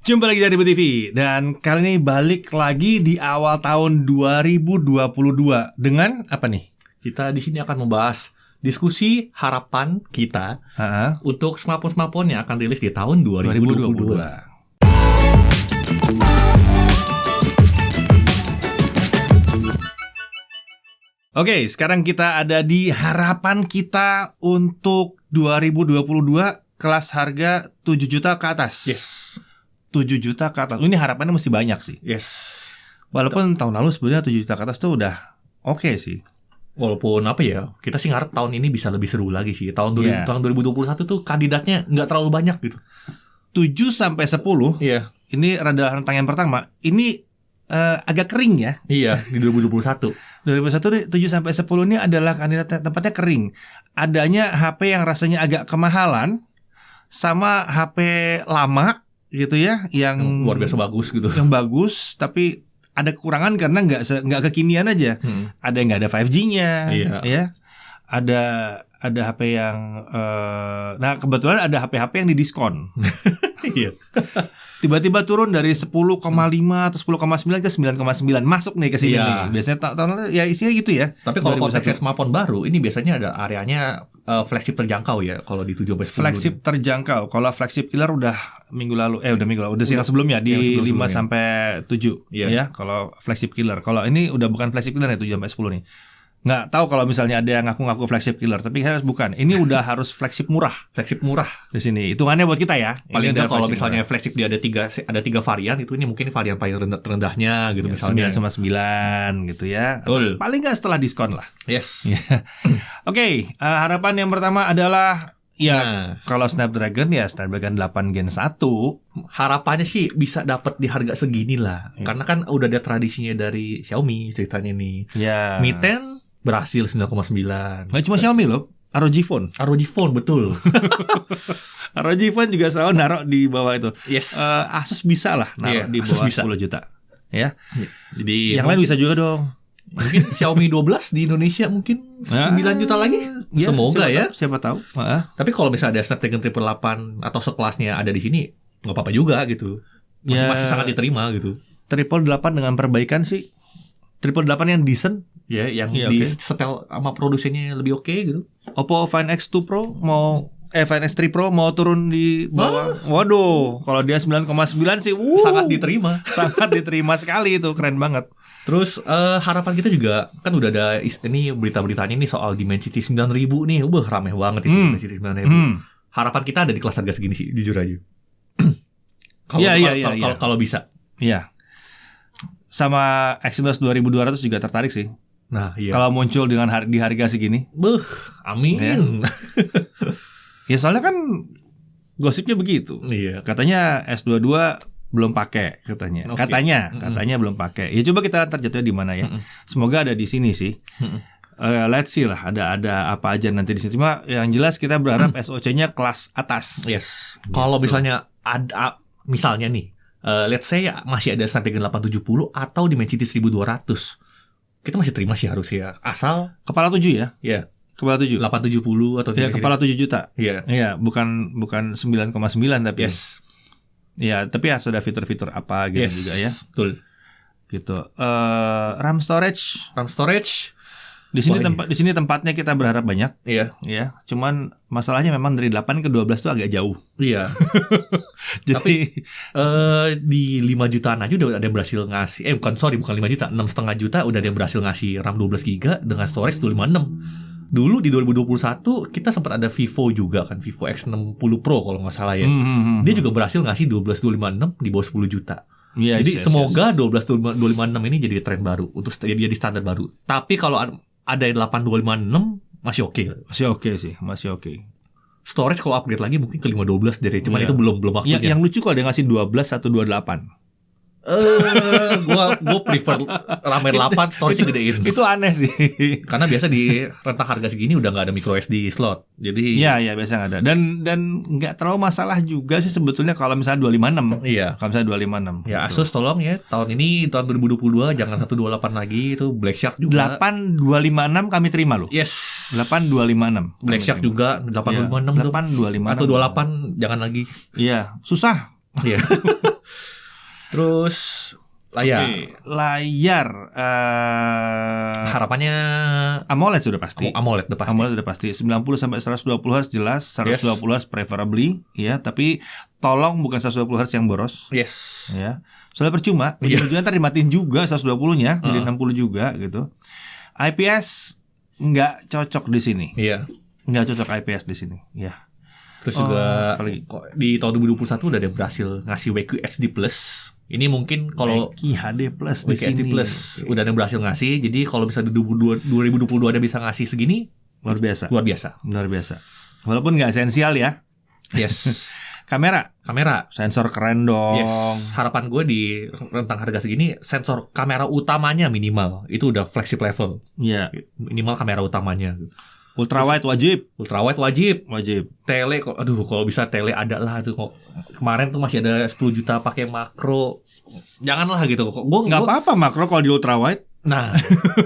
Jumpa lagi dari BTV dan kali ini balik lagi di awal tahun 2022 dengan apa nih? Kita di sini akan membahas diskusi harapan kita untuk smartphone-smartphone yang akan rilis di tahun 2022. Oke, sekarang kita ada di harapan kita untuk 2022 kelas harga 7 juta ke atas. Yes. 7 juta ke atas. Ini harapannya mesti banyak sih. Yes. Walaupun tahun lalu sebenarnya 7 juta ke atas tuh udah oke sih. Walaupun apa ya, kita sih ngarep tahun ini bisa lebih seru lagi sih. Tahun 2021 tuh kandidatnya nggak terlalu banyak gitu. 7 sampai 10. Iya. Ini rada rentang yang pertama. Ini agak kering ya. Iya, di 2021. 2021 7 sampai 10 ini adalah kandidat tempatnya kering. Adanya HP yang rasanya agak kemahalan sama HP lama gitu ya, yang luar biasa bagus gitu. Yang bagus tapi ada kekurangan karena nggak kekinian aja. Ada yang nggak ada 5G-nya, ya. Ada HP yang nah kebetulan ada HP-HP yang didiskon. Iya. Tiba-tiba turun dari 10,5 atau 10,9 ke 9,9 masuk nih ke sini nih. Biasanya tahun ya isinya gitu ya. Tapi kalau konteksnya smartphone baru ini biasanya ada areanya flagship terjangkau ya kalau di 7 sampai 10. Flagship terjangkau. Kalau flagship killer udah minggu lalu udah siang sebelumnya di 5 sampai 7 ya. Kalau flagship killer. Kalau ini udah bukan flagship killer ya 7 sampai 10 nih. Nggak tahu kalau misalnya ada yang ngaku-ngaku flagship killer, tapi harus bukan. Ini udah harus flagship murah. Flagship murah di sini. Hitungannya buat kita ya. Paling enggak kalau misalnya murah. Flagship dia ada tiga varian, itu ini mungkin varian paling terendahnya gitu ya, misalnya 9,9 gitu ya. Betul. Paling nggak setelah diskon lah. Yes. Oke, harapan yang pertama adalah kalau Snapdragon 8 Gen 1 harapannya sih bisa dapat di harga segini lah. Karena kan udah ada tradisinya dari Xiaomi ceritanya nih. Mi 10 berhasil 9,9. Nggak cuma Xiaomi loh, ROG Phone. Betul. ROG Phone juga selalu naruh di bawah itu. Yes. Asus bisa lah naruh di bawah 10 juta. Ya. Jadi yang lain bisa juga dong. Mungkin Xiaomi 12 di Indonesia mungkin 9 juta lagi. Semoga siapa tahu. Tapi kalau misalnya ada Snapdragon 888 atau sekelasnya ada di sini, nggak apa-apa juga gitu. Masih sangat diterima gitu. 888 dengan perbaikan sih. 888 yang decent yang di setel sama produsennya lebih oke gitu. Oppo Find X2 Pro Find X3 Pro mau turun di bawah. Waduh, kalau dia 9,9 sih sangat diterima. Sangat diterima sekali itu, keren banget. Terus harapan kita juga kan udah ada ini berita-beritanya nih soal Dimensity 9000 nih. Ramai banget itu Dimensity 9000. Harapan kita ada di kelas harga segini sih, jujur aja. Kalau bisa. Iya. Sama Exynos 2200 juga tertarik sih. Nah, iya. Kalau muncul dengan di harga segini. Amin. Ya soalnya kan gosipnya begitu. Iya. Katanya S22 belum pakai katanya. Okay. Katanya belum pakai. Ya coba kita terjatuhnya di mana ya. Semoga ada di sini sih. Let's see lah ada apa aja nanti di sini. Cuma yang jelas kita berharap SoC-nya kelas atas. Yes. Kalau misalnya ada misalnya nih let's say masih ada Snapdragon 870 atau Dimensity 1200. Kita masih terima sih harusnya. Asal kepala 7 ya? Iya. Kepala 7. 870 atau kepala 7 juta. Iya. Iya, bukan 9,9 tapi. Yes. Iya, tapi harus ada fitur-fitur apa gitu juga ya. Betul. Gitu. RAM storage di sini tempatnya kita berharap banyak. Iya. Ya, cuman masalahnya memang dari 8 ke 12 itu agak jauh. Iya. Jadi di 5 jutaan aja udah ada yang berhasil ngasih bukan 5 juta, 6,5 juta udah ada yang berhasil ngasih RAM 12 GB dengan storage 256. Dulu di 2021 kita sempat ada Vivo juga kan, Vivo X60 Pro kalau nggak salah ya. Dia juga berhasil ngasih 12256 di bawah 10 juta. Jadi semoga 12256 ini jadi tren baru untuk jadi standar baru. Tapi kalau ada 8256 masih oke. Masih oke. Storage kalau upgrade lagi mungkin ke 512 dari cuman itu belum waktunya. Yang lucu kalau dia ngasih 12 atau 28. Gue prefer RAM 8 storage-nya gedein. Itu aneh sih. Karena biasa di rentang harga segini udah nggak ada micro SD slot. Jadi Iya biasa nggak ada. Dan nggak terlalu masalah juga sih sebetulnya kalau misalnya 256. Iya. Kalau misalnya 256. Ya Asus tolong ya tahun 2022 jangan 128 lagi itu Black Shark juga. 8256 kami terima loh. Yes. 8256. Black Shark juga 826 825 atau 28 jangan lagi. Iya, susah. Iya. Terus layar. Layar Harapannya AMOLED sudah pasti. AMOLED udah pasti. AMOLED sudah pasti. 90 sampai 120 Hz jelas, 120 Hz preferably ya, tapi tolong bukan 120 Hz yang boros. Yes. Ya. Soalnya percuma, ujung-ujungnya ntar dimatiin juga 120-nya, jadi 60 juga gitu. IPS nggak cocok di sini. Iya. Nggak cocok IPS di sini. Ya. Terus juga di tahun 2021 udah ada berhasil ngasih WQHD+. Ini mungkin kalau HD Plus di WQHD sini udah ada berhasil ngasih. Jadi kalau bisa di 2022 ada bisa ngasih segini, luar biasa. Luar biasa. Walaupun nggak esensial ya. Yes. Kamera, sensor keren dong. Yes. Harapan gue di rentang harga segini, sensor kamera utamanya minimal itu udah flagship level. Iya. Minimal kamera utamanya. Ultrawide wajib. Tele kok, kalau bisa tele ada lah tuh kok. Kemarin tuh masih ada 10 juta pakai makro. Janganlah gitu kok. Nggak apa-apa makro kalau di ultrawide. Nah,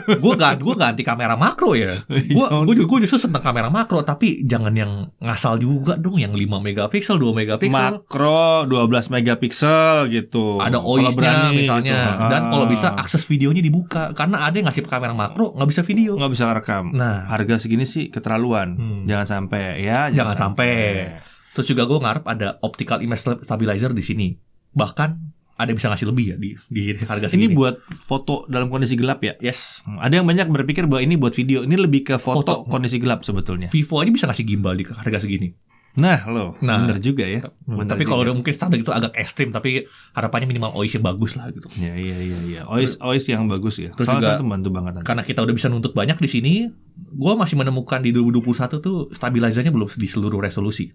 gue ganti kamera makro ya. Gue justru seneng kamera makro, tapi jangan yang ngasal juga dong, yang 5 megapiksel, 2 megapiksel. Makro 12 megapiksel gitu. Ada OIS-nya misalnya. Gitu. Dan kalau bisa akses videonya dibuka, karena ada yang ngasih kamera makro nggak bisa video, nggak bisa rekam. Nah, harga segini sih keterlaluan. Jangan sampai ya. Jangan sampai. Terus juga gue ngarep ada optical image stabilizer di sini. Bahkan ada yang bisa ngasih lebih ya di harga segini. Ini buat foto dalam kondisi gelap ya? Yes. Ada yang banyak berpikir bahwa ini buat video. Ini lebih ke foto kondisi gelap sebetulnya. Vivo aja bisa ngasih gimbal di harga segini. Bener juga ya. Tapi kalau udah mungkin standar itu agak ekstrim, tapi harapannya minimal OIS-nya bagus lah gitu. Iya. OIS yang bagus ya. Terus juga bantu banget. Karena kita udah bisa nuntut banyak di sini, gue masih menemukan di 2021 tuh stabilizernya belum di seluruh resolusi.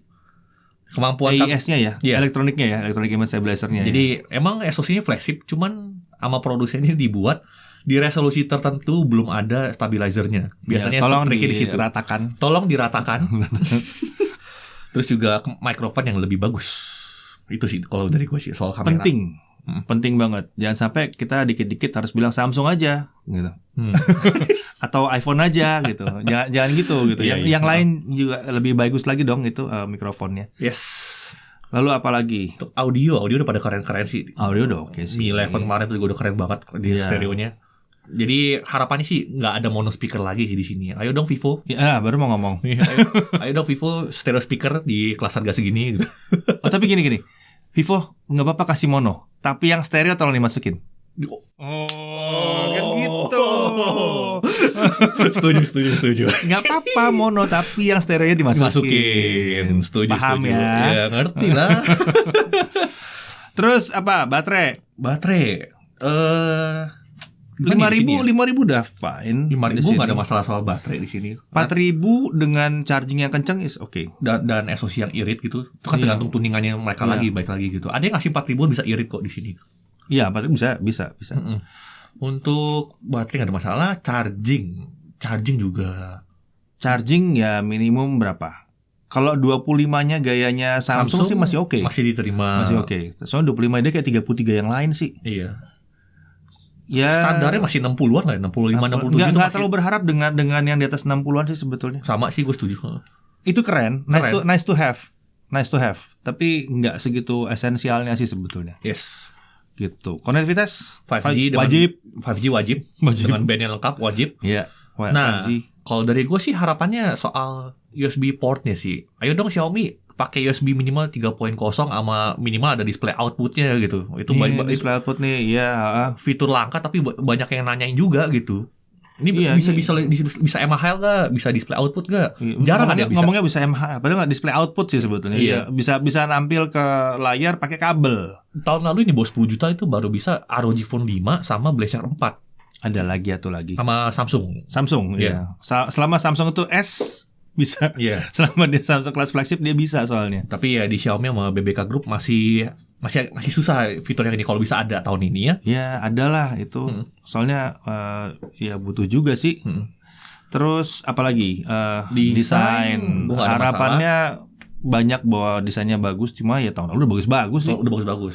Kemampuan AIS-nya ya, elektroniknya ya, Electronic Image Stabilizer-nya. Jadi emang SoC-nya flagship, cuman sama produsennya dibuat di resolusi tertentu belum ada stabilizernya. Biasanya tolong diratakan. Tolong diratakan. Terus juga microphone yang lebih bagus. Itu sih kalau dari gue sih soal kamera. Penting banget. Jangan sampai kita dikit-dikit harus bilang Samsung aja gitu. Atau iPhone aja gitu. Jangan gitu. Yang lain juga lebih bagus lagi dong itu mikrofonnya. Yes. Lalu apa lagi? Untuk audio udah pada keren-keren sih. Audio udah oke sih. Mi 11 kemarin tuh juga udah keren banget di stereonya. Jadi harapannya sih nggak ada mono speaker lagi di sini. Ayo dong Vivo. Ya, baru mau ngomong. Ayo dong Vivo stereo speaker di kelas harga segini. Tapi gini. Vivo nggak apa-apa kasih mono, tapi yang stereo tolong dimasukin. Kan gitu. Setuju. Nggak apa-apa mono, tapi yang stereonya dimasukin. Setuju. Paham ya? Ya ngerti lah. Terus apa? Baterai. 5.000 udah fine. 5.000 nggak ada masalah soal baterai di sini. 4.000 dengan charging yang kencang is oke. Dan SoC yang irit gitu. Itu kan tergantung tuningannya mereka lagi, baik lagi gitu. Ada yang ngasih 4.000 bisa irit kok di sini. Iya, 4.000 bisa. Untuk baterai nggak ada masalah. Charging juga. Charging ya minimum berapa? Kalau 25-nya gayanya Samsung sih masih oke. Masih diterima. Masih oke. Soalnya 25 dia kayak 33 yang lain sih. Iya. Ya, standarnya masih 60-an lah, 65, 67 itu nggak terlalu berharap dengan yang di atas 60-an sih sebetulnya. Sama sih, gue setuju. Itu keren. Nice to have. Tapi nggak segitu esensialnya sih sebetulnya. Yes. Gitu. Konektivitas 5G wajib. Dengan band yang lengkap wajib. Iya. Nah, kalau dari gue sih harapannya soal USB portnya sih. Ayo dong Xiaomi pakai USB minimal 3.0 sama minimal ada display outputnya gitu. Itu display output nih, ya fitur langka tapi banyak yang nanyain juga gitu. Ini bisa MHL nggak? Bisa display output nggak? Jarang ada yang bisa. Ngomongnya bisa MHL, padahal nggak display output sih sebetulnya. Iya. Bisa nampil ke layar pakai kabel. Tahun lalu ini bawah 10 juta itu baru bisa ROG Phone 5 sama Blazer 4. Ada lagi sama Samsung. Iya. Selama Samsung itu S bisa. Iya. Selama dia Samsung kelas flagship dia bisa soalnya. Tapi ya di Xiaomi sama BBK Group masih susah fitur yang ini, kalau bisa ada tahun ini ya. Ya, adalah itu. Soalnya ya butuh juga sih. Terus apalagi desain. Harapannya banyak bahwa desainnya bagus, cuma ya tahun lalu udah bagus-bagus sih. Udah bagus-bagus.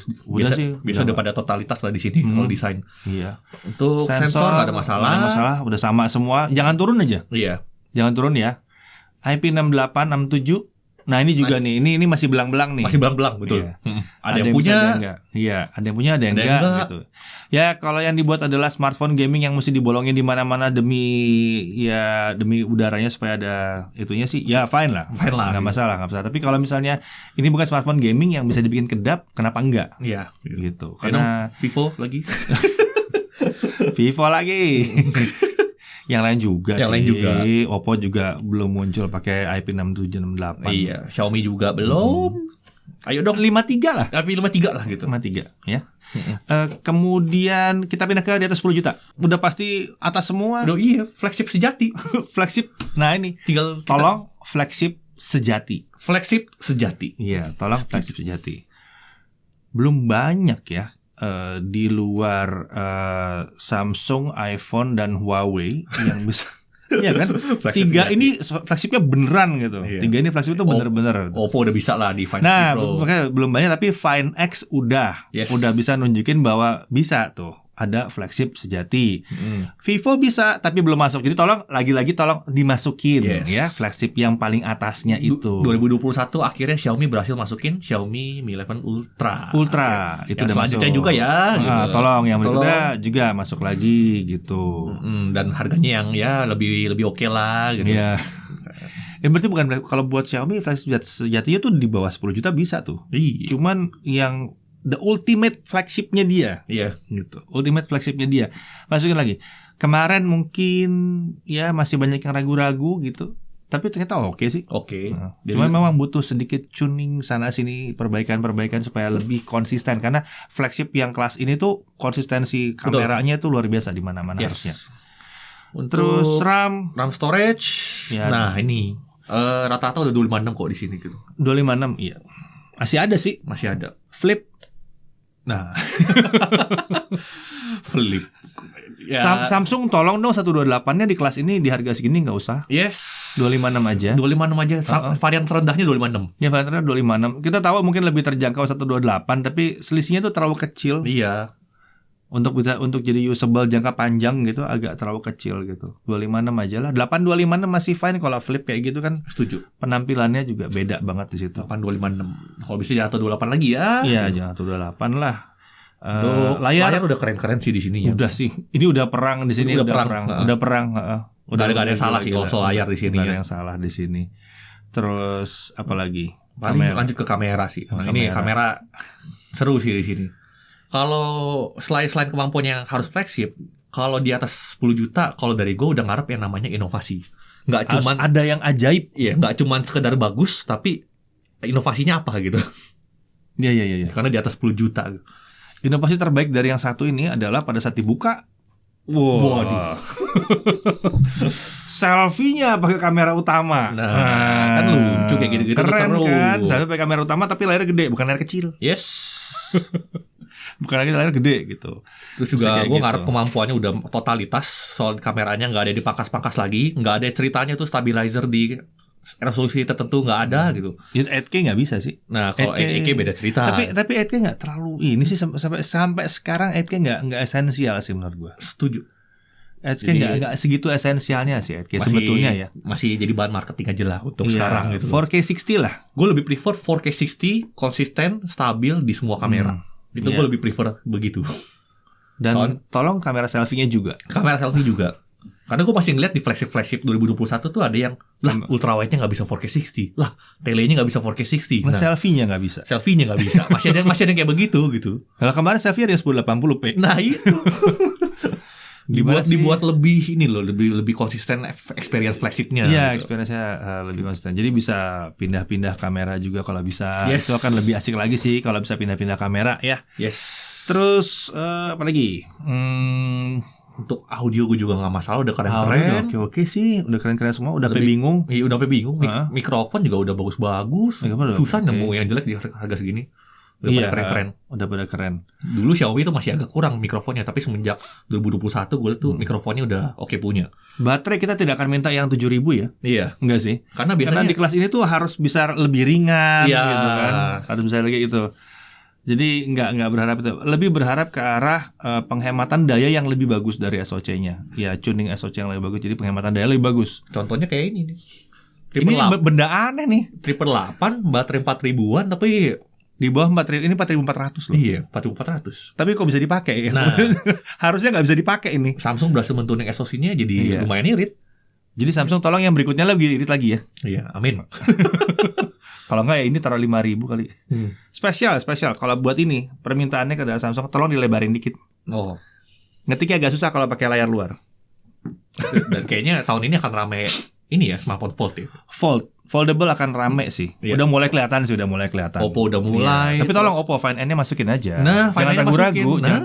Bisa udah pada totalitas lah di sini kalau desain. Iya. Untuk sensor nggak ada masalah. Nggak ada masalah, udah sama semua. Jangan turun aja. Iya. Jangan turun ya. IP68, 67, Nah ini juga nih, ini masih belang-belang nih. Masih belang-belang, betul. Iya. Ada yang punya, ada yang enggak. Iya, ada yang punya, ada yang enggak gitu. Ya kalau yang dibuat adalah smartphone gaming yang mesti dibolongin di mana-mana demi udaranya supaya ada itunya sih, ya fine lah. Nggak masalah. Tapi kalau misalnya ini bukan smartphone gaming yang bisa dibikin kedap, kenapa enggak? Iya, gitu. Karena Vivo lagi. Vivo lagi. Yang lain juga yang sih. Lain juga. Oppo juga belum muncul pakai IP67 68. Iya, Xiaomi juga belum. Ayo dong 53 lah. Tapi 53 lah gitu. 53 ya. Kemudian kita pindah ke di atas 10 juta. Udah pasti atas semua. Udah iya, flagship sejati. Flagship. Nah ini tinggal tolong flagship sejati. Flagship sejati. Iya, tolong flagship sejati. Belum banyak ya. Di luar Samsung, iPhone dan Huawei yang bisa, ya kan? Tiga ini flagshipnya beneran gitu. Iya. Tiga ini flagship itu bener-bener. Oppo udah bisa lah di Find X. Nah, makanya belum banyak tapi Find X udah bisa nunjukin bahwa bisa tuh. Ada flagship sejati. Vivo bisa tapi belum masuk. Jadi tolong dimasukin ya flagship yang paling atasnya itu. 2021 akhirnya Xiaomi berhasil masukin Xiaomi Mi 11 Ultra. Itu udah selanjutnya masuk juga ya. Gitu. Tolong yang berikutnya juga masuk lagi gitu. Dan harganya yang ya lebih oke lah gitu. Iya. Berarti bukan kalau buat Xiaomi flagship sejatinya tuh di bawah 10 juta bisa tuh. Cuman yang the ultimate flagshipnya dia, gitu. Ultimate flagshipnya dia. Masukin lagi. Kemarin mungkin ya masih banyak yang ragu-ragu gitu. Tapi ternyata oke sih. Oke. Nah, cuma memang butuh sedikit tuning sana sini, perbaikan supaya lebih konsisten. Karena flagship yang kelas ini tuh konsistensi kameranya tuh luar biasa di mana-mana harusnya. Terus RAM storage. Ya, nah ini rata-rata udah 256 kok di sini gitu. 256 iya. Masih ada sih. Masih ada. Flip. Nah, flip. Ya. Samsung tolong dong 128-nya di kelas ini di harga segini nggak usah. 256 aja. 256 aja. Varian terendahnya 256. Ya varian terendahnya 256. Kita tahu mungkin lebih terjangkau 128 tapi selisihnya tuh terlalu kecil. Iya. Untuk jadi usable jangka panjang gitu agak terlalu kecil gitu. 256 aja lah. 8256 masih fine kalau flip kayak gitu kan. Setuju. Penampilannya juga beda banget di situ. 8256. Kalau bisa jangan 28 lagi ya. Iya, jangan 28 lah. Layar udah keren-keren sih di sini ya. Udah sih. Ini udah perang di sini, udah perang. Udah gak ada yang salah sih kalau soal layar di sini. Gak ada yang salah di sini. Terus apa lagi? Paling lanjut ke kamera sih. Ini kamera seru sih di sini. Kalau selain kemampuannya yang harus flagship, kalau di atas 10 juta, kalau dari gue udah ngarep yang namanya inovasi. Nggak cuman ada yang ajaib, nggak cuman sekedar bagus, tapi inovasinya apa gitu. Iya. Karena di atas 10 juta. Inovasi terbaik dari yang satu ini adalah pada saat dibuka, wow. Selfie-nya pakai kamera utama. Nah, kan lucu kayak gitu-gitu. Keren kan? Selfie pakai kamera utama tapi layarnya gede, bukan layar kecil. Yes. Bukan lagi layar gede gitu. Terus juga gue ngarep kemampuannya udah totalitas. Soal kameranya nggak ada dipangkas-pangkas lagi, nggak ada ceritanya tuh stabilizer di resolusi tertentu nggak ada gitu. 8K nggak bisa sih. Nah kalau 8K beda cerita. Tapi 8K nggak terlalu ini sih sampai sekarang 8K nggak esensial sih menurut gue. Setuju. 8K nggak segitu esensialnya sih 8K sebetulnya ya. Masih jadi bahan marketing aja lah untuk sekarang gitu. 4K 60 lah. Gue lebih prefer 4K 60 konsisten stabil di semua kamera. Itu gue lebih prefer begitu. Dan tolong kamera selfie-nya juga. Kamera selfie juga. Karena gue masih ngeliat di flagship 2021 tuh ada yang ultrawide-nya nggak bisa 4K 60. Lah, tele-nya nggak bisa 4K 60. Nah, selfie-nya nggak bisa. Selfie-nya nggak bisa. Masih ada yang kayak begitu gitu. Kalau kemarin selfie ada yang 1080p. Nah, itu. dibuat lebih ini loh, lebih konsisten experience flagship-nya. Iya, gitu. Experience-nya lebih konsisten. Jadi bisa pindah-pindah kamera juga kalau bisa. Itu akan lebih asik lagi sih kalau bisa pindah-pindah kamera ya. Yes. Terus apa lagi? Untuk audio gue juga nggak masalah, udah keren-keren. Oke sih, udah keren-keren semua. Udah bingung. Iya, udah bingung. Mikrofon juga udah bagus-bagus. Susah nemu yang jelek di harga segini. Udah pada keren. Dulu Xiaomi itu masih agak kurang mikrofonnya, tapi semenjak 2021 gue tuh mikrofonnya udah oke punya. Baterai kita tidak akan minta yang 7.000 ya? Iya. Enggak sih. Karena biasanya di kelas ini tuh harus bisa lebih ringan gitu kan. Harus bisa lagi itu. Jadi nggak berharap itu. Lebih berharap ke arah penghematan daya yang lebih bagus dari SoC-nya. Ya, tuning SoC yang lebih bagus, jadi penghematan daya lebih bagus. Contohnya kayak ini nih. Ini benda aneh nih. 888 baterai 4000-an tapi di bawah 4.000, ini 4.400 loh. Iya, 4.400. Tapi kok bisa dipakai? Nah, harusnya nggak bisa dipakai ini. Samsung berhasil mentuning SoC-nya jadi lumayan irit. Jadi Samsung tolong yang berikutnya lagi irit lagi ya. Iya, amin. Kalau nggak ya ini taruh 5.000 kali. Spesial. Kalau buat ini permintaannya ke Samsung tolong dilebarin dikit. Oh. Ngetiknya agak susah kalau pakai layar luar. Dan kayaknya tahun ini akan rame ini ya, smartphone fold ya. Foldable akan rame sih. Udah mulai kelihatan. Oppo udah mulai. Tapi tolong Oppo Find N-nya masukin aja. Nah, jangan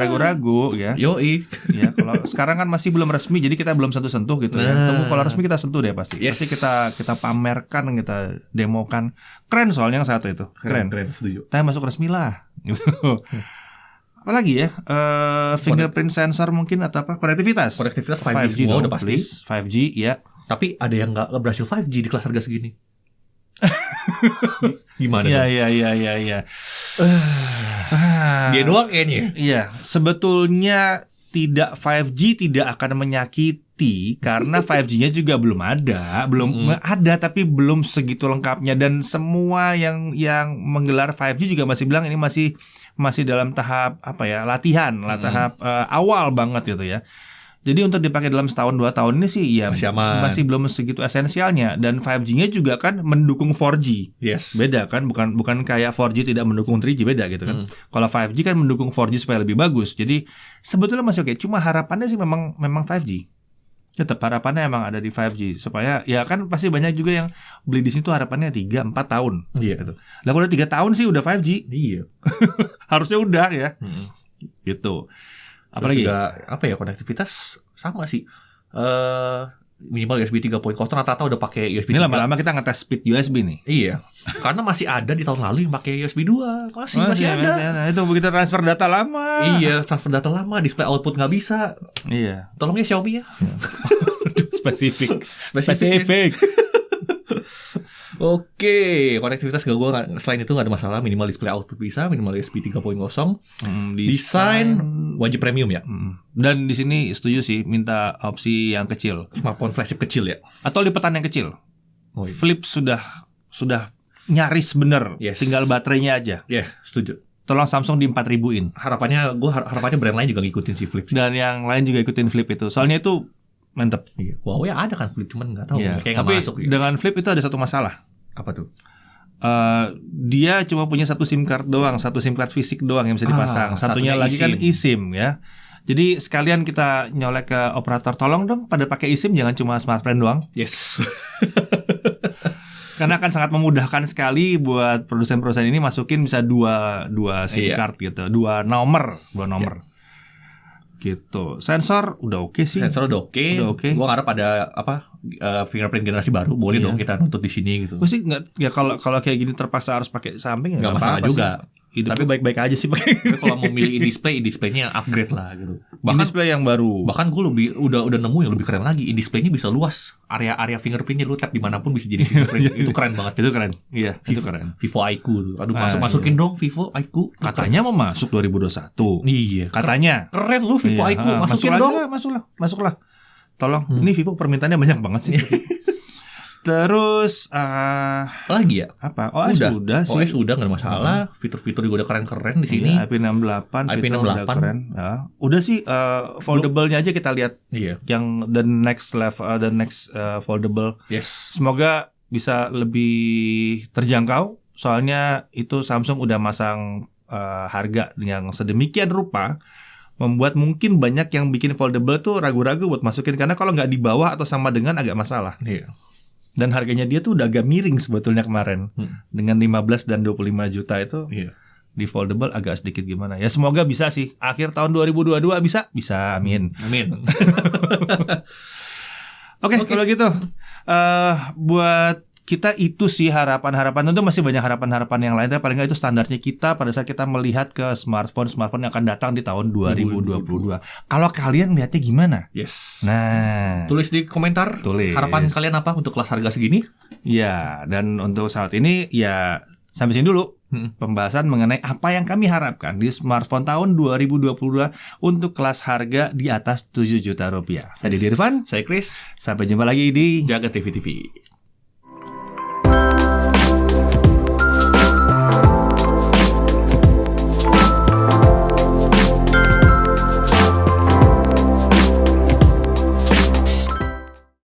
ragu-ragu ya. Yoi. Ya, kalau sekarang kan masih belum resmi, jadi kita belum sentuh gitu ya. Tunggu kalau resmi kita sentuh deh pasti. Pasti kita pamerkan, kita demokan. Keren soalnya yang satu itu. Keren, setuju. Kita masuk resmi lah. Gitu. Apalagi ya? Fingerprint sensor mungkin atau apa? Konektivitas 5G semua udah pasti. 5G ya. Tapi ada yang nggak berhasil 5G di kelas harga segini. Gimana? Iya. Dia doang kayaknya. Iya, sebetulnya tidak 5G tidak akan menyakiti karena 5G-nya juga belum ada, tapi belum segitu lengkapnya, dan semua yang menggelar 5G juga masih bilang ini masih dalam tahap latihan, tahap awal banget gitu ya. Jadi untuk dipakai dalam setahun 2 tahun ini sih ya masih belum segitu esensialnya, dan 5G-nya juga kan mendukung 4G. Yes. Beda kan, bukan kayak 4G tidak mendukung 3G, beda gitu kan. Kalau 5G kan mendukung 4G supaya lebih bagus. Jadi sebetulnya masih oke. Cuma harapannya sih memang 5G. Tetap harapannya emang ada di 5G supaya ya kan pasti banyak juga yang beli di sini tuh harapannya 3-4 tahun. Iya gitu. Lah kalau udah 3 tahun sih udah 5G. Iya. Harusnya udah ya. Gitu. Apalagi konektivitas sama sih. Minimal USB 3.0 rata-rata udah pakai USB 3. Ini lama-lama kita ngetes speed USB nih. Iya. Karena masih ada di tahun lalu yang pakai USB 2. Masih ada. Nah, itu begitu transfer data lama. Iya, transfer data lama, display output nggak bisa. Iya. Tolong ya Xiaomi ya. Spesifik. Oke, konektivitas selain itu nggak ada masalah. Minimal display output bisa, minimal USB 3.0. Desain wajib premium ya. Dan di sini setuju sih minta opsi yang kecil. Smartphone flagship kecil ya. Atau lipatan yang kecil. Flip sudah nyaris bener. Yes. Tinggal baterainya aja. Ya, setuju. Tolong Samsung di 4.000-in. Harapannya brand lain juga ngikutin si Flip. Dan yang lain juga ikutin Flip itu. Soalnya itu mantep. Iya. Huawei ada kan Flip, cuman nggak tahu. Iya. Kayak nggak masuk. Tapi dengan Flip itu ada satu masalah. Apa tuh? Dia cuma punya satu SIM card doang, satu SIM card fisik doang yang bisa dipasang. Satunya lagi kan eSIM ya. Jadi sekalian kita nyolek ke operator, tolong dong pada pakai eSIM, jangan cuma smartphone doang. Yes. Karena akan sangat memudahkan sekali buat produsen-produsen ini masukin bisa dua SIM card gitu, dua nomor. Gitu. Sensor udah oke sih. Sensor udah oke. Gua ngarep ada fingerprint generasi baru, boleh dong kita nuntut di sini gitu. Gue sih nggak, ya kalau kayak gini terpaksa harus pakai samping nggak masalah juga. Tapi baik-baik aja sih pakai. Kalau mau milih in-display-nya upgrade lah gitu. Bahkan display yang baru. Bahkan gue udah nemu yang lebih keren lagi. In-display-nya bisa luas. Area fingerprint-nya lu tap dimanapun bisa jadi fingerprint. Itu keren banget. Itu keren. Iya, itu keren. Vivo IQ tuh. Aduh, masukin dong Vivo IQ. Katanya mau masuk 2021. Iya. Katanya. Keren lu Vivo IQ. Masukin dong. Masuklah. Tolong. Ini Vivo permintaannya banyak banget sih. Terus apa lagi ya? Apa? OS udah sih. OS udah nggak ada masalah. Fitur-fitur juga udah keren-keren di sini. Iya, IP68 udah keren. Ya. Udah sih foldable-nya aja kita lihat. Iya. Yang the next foldable. Yes. Semoga bisa lebih terjangkau. Soalnya itu Samsung udah masang harga yang sedemikian rupa, membuat mungkin banyak yang bikin foldable tuh ragu-ragu buat masukin, karena kalau nggak di bawah atau sama dengan agak masalah. Iya. Dan harganya dia tuh udah agak miring sebetulnya kemarin. Dengan 15 dan 25 juta itu di foldable agak sedikit gimana. Ya semoga bisa sih. Akhir tahun 2022 bisa. Bisa, amin. Amin. Oke, kalau gitu. Buat kita itu sih harapan-harapan. Tentu masih banyak harapan-harapan yang lain, tapi paling nggak itu standarnya kita pada saat kita melihat ke smartphone yang akan datang di tahun 2022. Kalau kalian lihatnya gimana? Yes. Nah, tulis di komentar. Harapan kalian apa untuk kelas harga segini? Ya, dan untuk saat ini ya sampai sini dulu pembahasan mengenai apa yang kami harapkan di smartphone tahun 2022 untuk kelas harga di atas 7 juta rupiah. Saya Didi Irfan, saya Chris. Sampai jumpa lagi di Jagat TV.